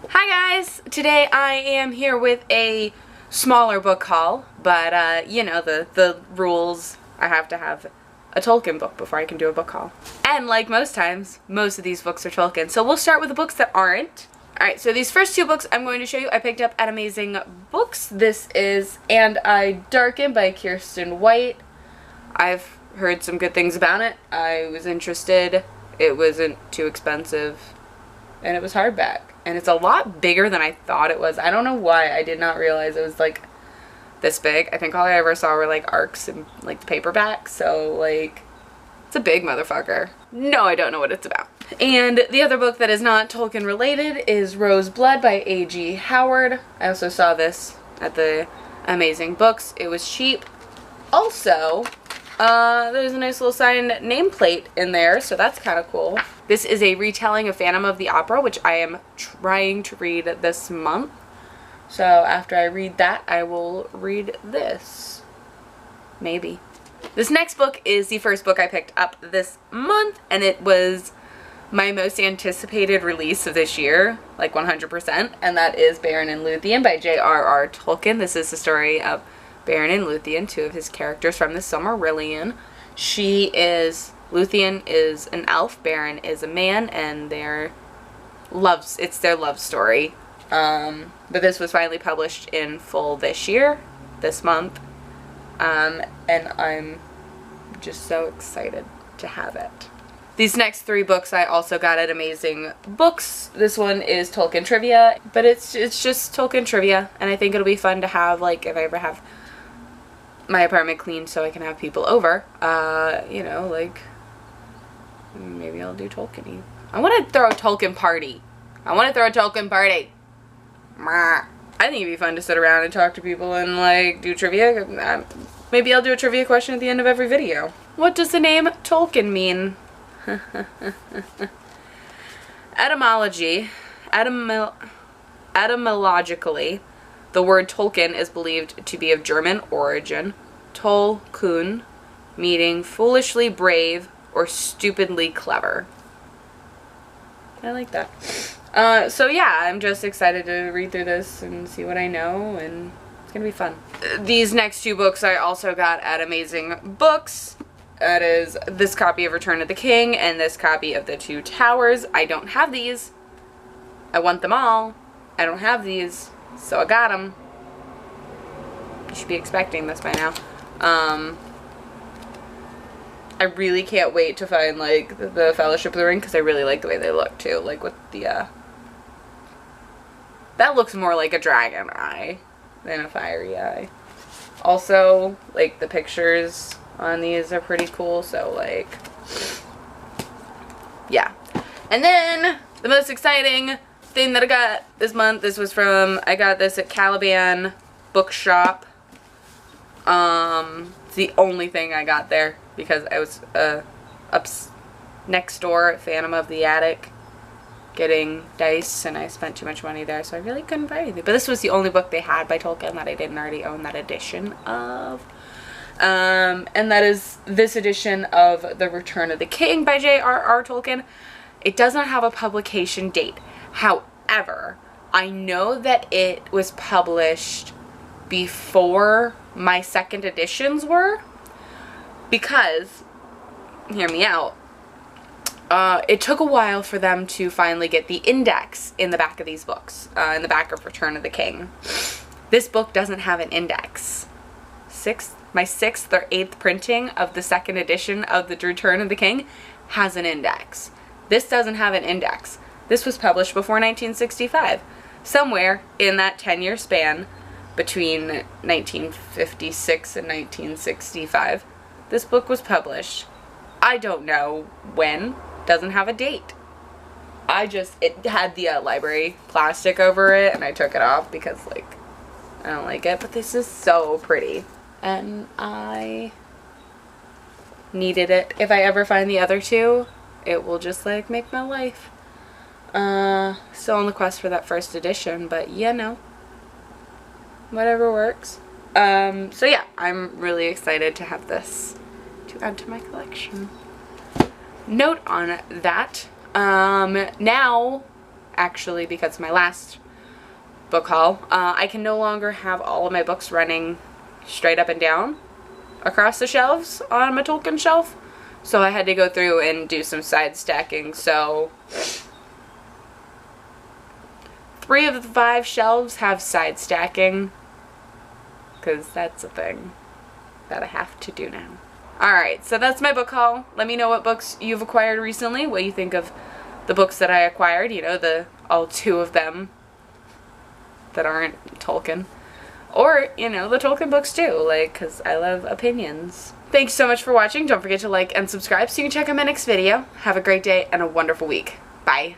Hi guys! Today I am here with a smaller book haul, but you know the rules. I have to have a Tolkien book before I can do a book haul. And like most times, most of these books are Tolkien. So we'll start with the books that aren't. Alright, so these first two books I'm going to show you I picked up at Amazing Books. This is And I Darken by Kiersten White. I've heard some good things about it. I was interested. It wasn't too expensive. And it was hardback. And it's a lot bigger than I thought it was. I don't know why I did not realize it was like this big. I think all I ever saw were like arcs and like the paperback. So like, it's a big motherfucker. No, I don't know what it's about. And the other book that is not Tolkien related is Rose Blood by A.G. Howard. I also saw this at the Amazing Books. It was cheap. Also, there's a nice little signed nameplate in there, so that's kind of cool. This is a retelling of Phantom of the Opera, which I am trying to read this month. So after I read that, I will read this. Maybe. This next book is the first book I picked up this month, and it was my most anticipated release of this year, like 100%, and that is Beren and Luthien by J.R.R. Tolkien. This is the story of Beren and Luthien, two of his characters from the Silmarillion. Luthien is an elf, Beren is a man, and it's their love story. But this was finally published in full this month, and I'm just so excited to have it. These next three books I also got at Amazing Books. This one is Tolkien Trivia, but it's just Tolkien Trivia, and I think it'll be fun to have, like, if I ever have my apartment cleaned so I can have people over, you know, like, maybe I'll do Tolkien-y. I want to throw a Tolkien party. I think it'd be fun to sit around and talk to people and, like, do trivia. Maybe I'll do a trivia question at the end of every video. What does the name Tolkien mean? Etymologically, the word Tolkien is believed to be of German origin. Tol-kun, meaning foolishly brave or stupidly clever. I like that. So yeah, I'm just excited to read through this and see what I know, and it's gonna be fun. These next two books I also got at Amazing Books. That is this copy of Return of the King and this copy of The Two Towers. I don't have these. I want them all. I don't have these, so I got them. You should be expecting this by now. I really can't wait to find, like, the Fellowship of the Ring, because I really like the way they look, too. Like, with the, that looks more like a dragon eye than a fiery eye. Also, like, the pictures on these are pretty cool, so, like, yeah. And then, the most exciting thing that I got this month, I got this at Caliban Bookshop. It's the only thing I got there, because I was, up next door at Phantom of the Attic getting dice, and I spent too much money there, so I really couldn't buy anything. But this was the only book they had by Tolkien that I didn't already own that edition of. And that is this edition of The Return of the King by J.R.R. Tolkien. It does not have a publication date. However, I know that it was published before my second editions were, because, hear me out, it took a while for them to finally get the index in the back of these books, in the back of Return of the King. This book doesn't have an index. My 6th or 8th printing of the second edition of The Return of the King has an index. This doesn't have an index. This was published before 1965. Somewhere in that 10-year span between 1956 and 1965, this book was published. I don't know when. Doesn't have a date. It had the library plastic over it, and I took it off because, like, I don't like it, but this is so pretty. And I needed it. If I ever find the other two, it will just, like, make my life. Still on the quest for that first edition, but you know, whatever works. So yeah, I'm really excited to have this to add to my collection. Note on that, now actually, because of my last book haul. I can no longer have all of my books running straight up and down across the shelves on my Tolkien shelf. So I had to go through and do some side stacking. So 3 of the 5 shelves have side stacking, because that's a thing that I have to do now. Alright, so that's my book haul. Let me know what books you've acquired recently, what you think of the books that I acquired, you know, all 2 of them that aren't Tolkien. Or, you know, the Tolkien books too, like, because I love opinions. Thanks so much for watching. Don't forget to like and subscribe so you can check out my next video. Have a great day and a wonderful week. Bye.